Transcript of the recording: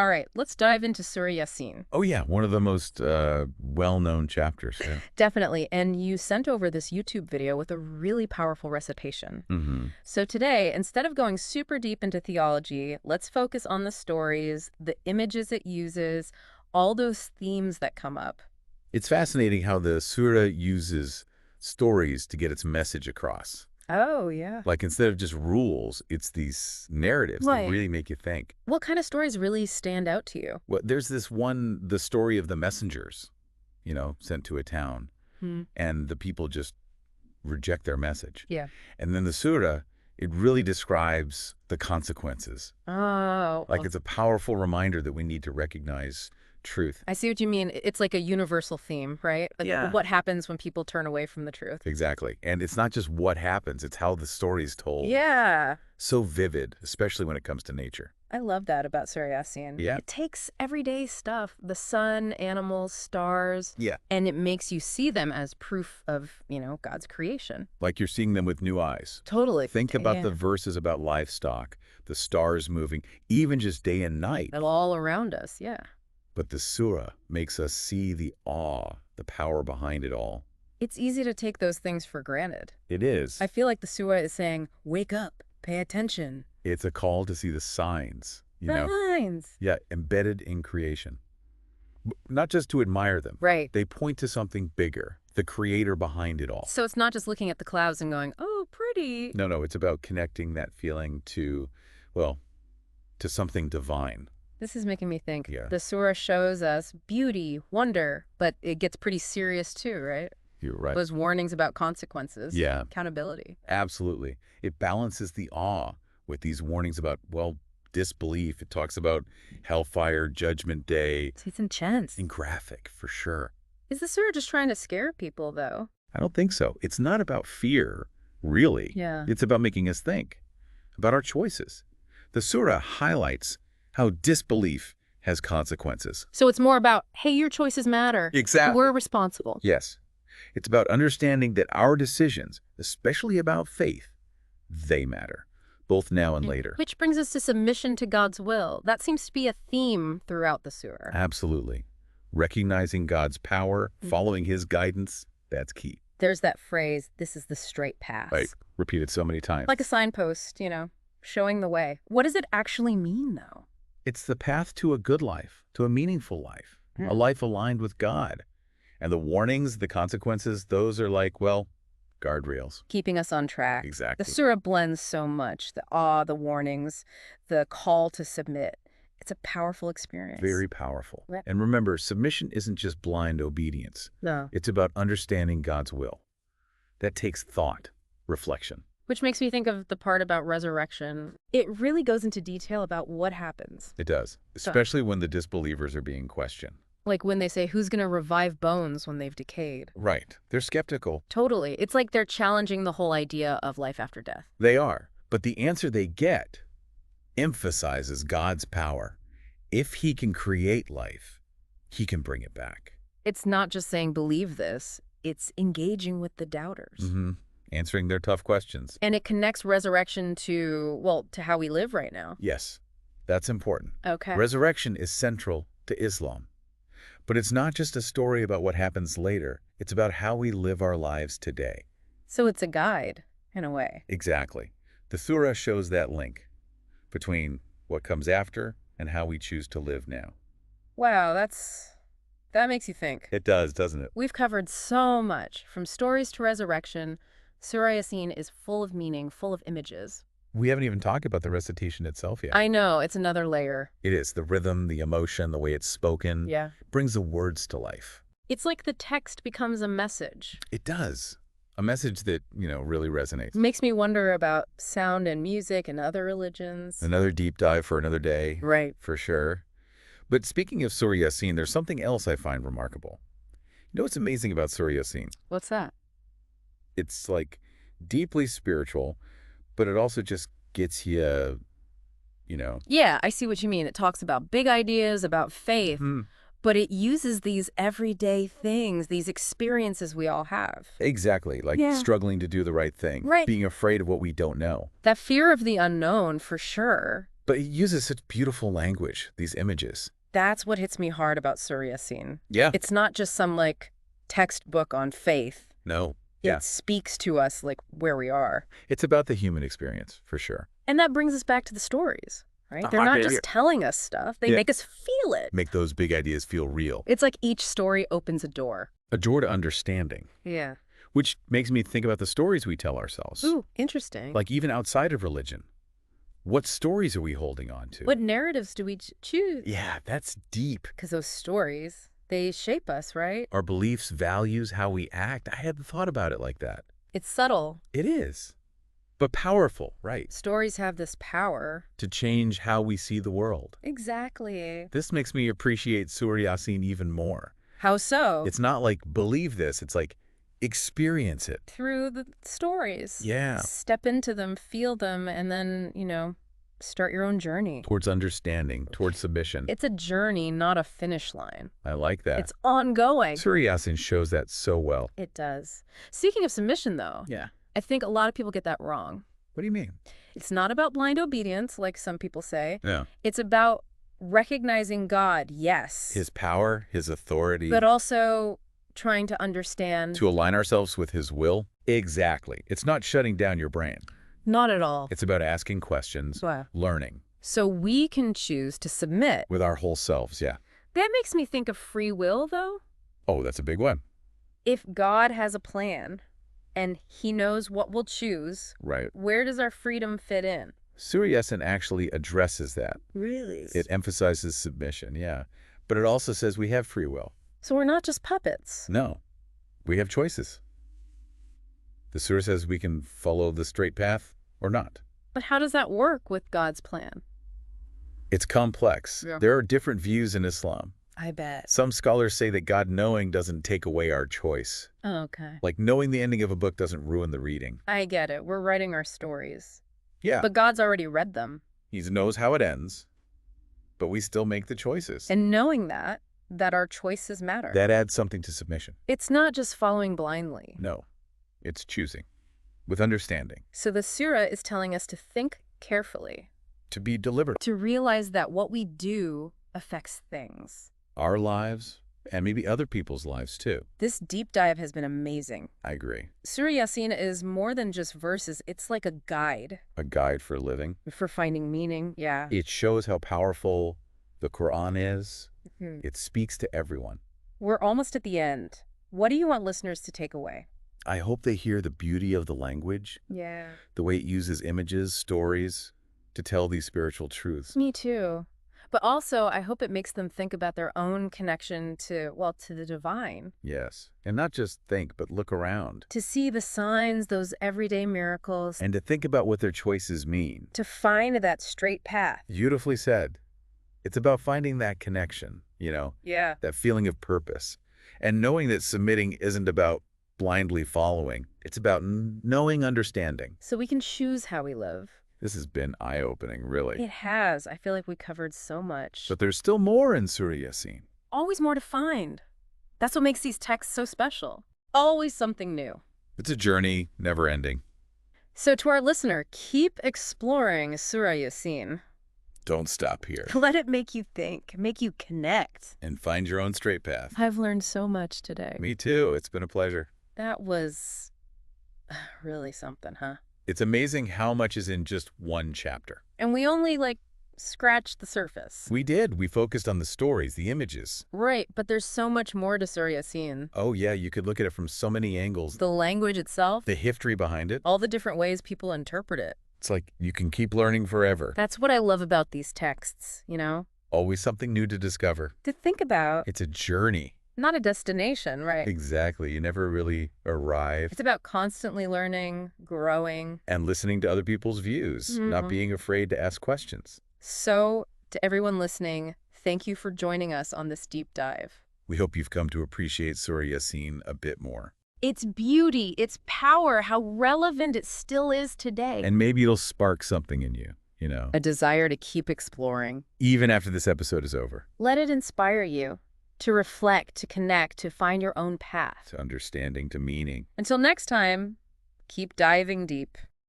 All right, let's dive into Surah Yasin. Oh, yeah, one of the most well-known chapters. Yeah. Definitely. And you sent over this YouTube video with a really powerful recitation. So today, instead of going super deep into theology, let's focus on the stories, the images it uses, all those themes that come up. It's fascinating how the surah uses stories to get its message across. Oh, yeah. Like, instead of just rules, it's these narratives that really make you think. What kind of stories really stand out to you? Well, there's this one, the story of the messengers, sent to a town, and the people just reject their message. Yeah. And then the surah, it really describes the consequences. Oh. Like, it's a powerful reminder that we need to recognize truth. I see what you mean. It's like a universal theme, right? Like Yeah. what happens when people turn away from the truth. Exactly. And it's not just what happens, it's how the story is told. Yeah. So vivid, especially when it comes to nature. I love that about Surah Yasin. Yeah. It takes everyday stuff, the sun, animals, stars, Yeah. and it makes you see them as proof of, God's creation. Like you're seeing them with new eyes. Totally. Think about Yeah. the verses about livestock, the stars moving, even just day and night. All around us, yeah. But the surah makes us see the awe, the power behind it all. It's easy to take those things for granted. It is. I feel like the surah is saying, wake up, pay attention. It's a call to see the signs, Signs. Yeah, embedded in creation. Not just to admire them. Right. They point to something bigger, the creator behind it all. So it's not just looking at the clouds and going, oh, pretty. No, it's about connecting that feeling to, to something divine. This is making me think. Yeah. The surah shows us beauty, wonder, but it gets pretty serious too, right? You're right. Those warnings about consequences. Yeah. Accountability. Absolutely. It balances the awe with these warnings about, disbelief. It talks about hellfire, judgment day. It's intense. And graphic, for sure. Is the surah just trying to scare people, though? I don't think so. It's not about fear, really. Yeah. It's about making us think about our choices. The surah highlights how disbelief has consequences. So it's more about, hey, your choices matter. Exactly. We're responsible. Yes. It's about understanding that our decisions, especially about faith, they matter, both now and later. Which brings us to submission to God's will. That seems to be a theme throughout the surah. Absolutely. Recognizing God's power, following his guidance, that's key. There's that phrase, this is the straight path. Right. Repeated so many times. Like a signpost, showing the way. What does it actually mean, though? It's the path to a good life, to a meaningful life, a life aligned with God. And the warnings, the consequences, those are like, guardrails. Keeping us on track. Exactly. The surah blends so much. The awe, the warnings, the call to submit. It's a powerful experience. Very powerful. Right. And remember, submission isn't just blind obedience. No. It's about understanding God's will. That takes thought, reflection. Which makes me think of the part about resurrection. It really goes into detail about what happens. It does, especially when the disbelievers are being questioned. Like when they say, who's going to revive bones when they've decayed? Right. They're skeptical. Totally. It's like they're challenging the whole idea of life after death. They are. But the answer they get emphasizes God's power. If he can create life, he can bring it back. It's not just saying believe this. It's engaging with the doubters. Answering their tough questions. And it connects resurrection to how we live right now. Yes, that's important. Okay. Resurrection is central to Islam. But it's not just a story about what happens later. It's about how we live our lives today. So it's a guide, in a way. Exactly. The surah shows that link between what comes after and how we choose to live now. Wow, that makes you think. It does, doesn't it? We've covered so much, from stories to resurrection. Surah Yasin is full of meaning, full of images. We haven't even talked about the recitation itself yet. I know, it's another layer. It is. The rhythm, the emotion, the way it's spoken. Yeah. Brings the words to life. It's like the text becomes a message. It does. A message that, really resonates. Makes me wonder about sound and music and other religions. Another deep dive for another day. Right. For sure. But speaking of Surah Yasin, there's something else I find remarkable. You know what's amazing about Surah Yasin? What's that? It's like deeply spiritual, but it also just gets you, Yeah, I see what you mean. It talks about big ideas, about faith, but it uses these everyday things, these experiences we all have. Exactly, like struggling to do the right thing, Right. being afraid of what we don't know. That fear of the unknown, for sure. But it uses such beautiful language, these images. That's what hits me hard about Surah Yasin. Yeah. It's not just some, like, textbook on faith. No. Yeah. It speaks to us, like, where we are. It's about the human experience, for sure. And that brings us back to the stories, right? They're not just telling us stuff. They make us feel it. Make those big ideas feel real. It's like each story opens a door. A door to understanding. Yeah. Which makes me think about the stories we tell ourselves. Ooh, interesting. Like even outside of religion. What stories are we holding on to? What narratives do we choose? Yeah, that's deep. Because those stories, they shape us, right? Our beliefs, values, how we act. I hadn't thought about it like that. It's subtle. It is. But powerful, right? Stories have this power. To change how we see the world. Exactly. This makes me appreciate Surah Yasin even more. How so? It's not like believe this. It's like experience it. Through the stories. Yeah. Step into them, feel them, and then, start your own journey. Towards understanding, towards submission. It's a journey, not a finish line. I like that. It's ongoing. Surah Yasin shows that so well. It does. Speaking of submission, though, Yeah. I think a lot of people get that wrong. What do you mean? It's not about blind obedience, like some people say. Yeah. It's about recognizing God, yes. His power, his authority. But also trying to understand. To align ourselves with his will. Exactly. It's not shutting down your brain. Not at all. It's about asking questions, Wow. learning. So we can choose to submit. With our whole selves, yeah. That makes me think of free will, though. Oh, that's a big one. If God has a plan and he knows what we'll choose, right? Where does our freedom fit in? Surah Yasin actually addresses that. Really? It emphasizes submission, yeah. But it also says we have free will. So we're not just puppets. No. We have choices. The surah says we can follow the straight path or not. But how does that work with God's plan? It's complex. Yeah. There are different views in Islam. I bet. Some scholars say that God knowing doesn't take away our choice. Oh, okay. Like knowing the ending of a book doesn't ruin the reading. I get it. We're writing our stories. Yeah. But God's already read them. He knows how it ends, but we still make the choices. And knowing that our choices matter. That adds something to submission. It's not just following blindly. No. It's choosing. With understanding. So the surah is telling us to think carefully. To be deliberate. To realize that what we do affects things. Our lives, and maybe other people's lives too. This deep dive has been amazing. I agree. Surah Yasin is more than just verses. It's like a guide. A guide for living. For finding meaning, yeah. It shows how powerful the Quran is. Mm-hmm. It speaks to everyone. We're almost at the end. What do you want listeners to take away? I hope they hear the beauty of the language. Yeah. The way it uses images, stories, to tell these spiritual truths. Me too. But also, I hope it makes them think about their own connection to the divine. Yes. And not just think, but look around. To see the signs, those everyday miracles. And to think about what their choices mean. To find that straight path. Beautifully said. It's about finding that connection, Yeah. that feeling of purpose. And knowing that submitting isn't about blindly following. It's about knowing, understanding. So we can choose how we live. This has been eye-opening, really. It has. I feel like we covered so much. But there's still more in Surah Yasin. Always more to find. That's what makes these texts so special. Always something new. It's a journey, never ending. So to our listener, keep exploring Surah Yasin. Don't stop here. Let it make you think, make you connect. And find your own straight path. I've learned so much today. Me too. It's been a pleasure. That was really something, huh? It's amazing how much is in just one chapter. And we only, scratched the surface. We did. We focused on the stories, the images. Right, but there's so much more to Surah Yasin. Oh, yeah, you could look at it from so many angles. The language itself. The history behind it. All the different ways people interpret it. It's like you can keep learning forever. That's what I love about these texts, Always something new to discover. To think about. It's a journey. Not a destination, right? Exactly. You never really arrive. It's about constantly learning, growing. And listening to other people's views, not being afraid to ask questions. So, to everyone listening, thank you for joining us on this deep dive. We hope you've come to appreciate Surah Yasin a bit more. Its beauty, its power, how relevant it still is today. And maybe it'll spark something in you, A desire to keep exploring. Even after this episode is over. Let it inspire you to reflect, to connect, to find your own path. To understanding, to meaning. Until next time, keep diving deep.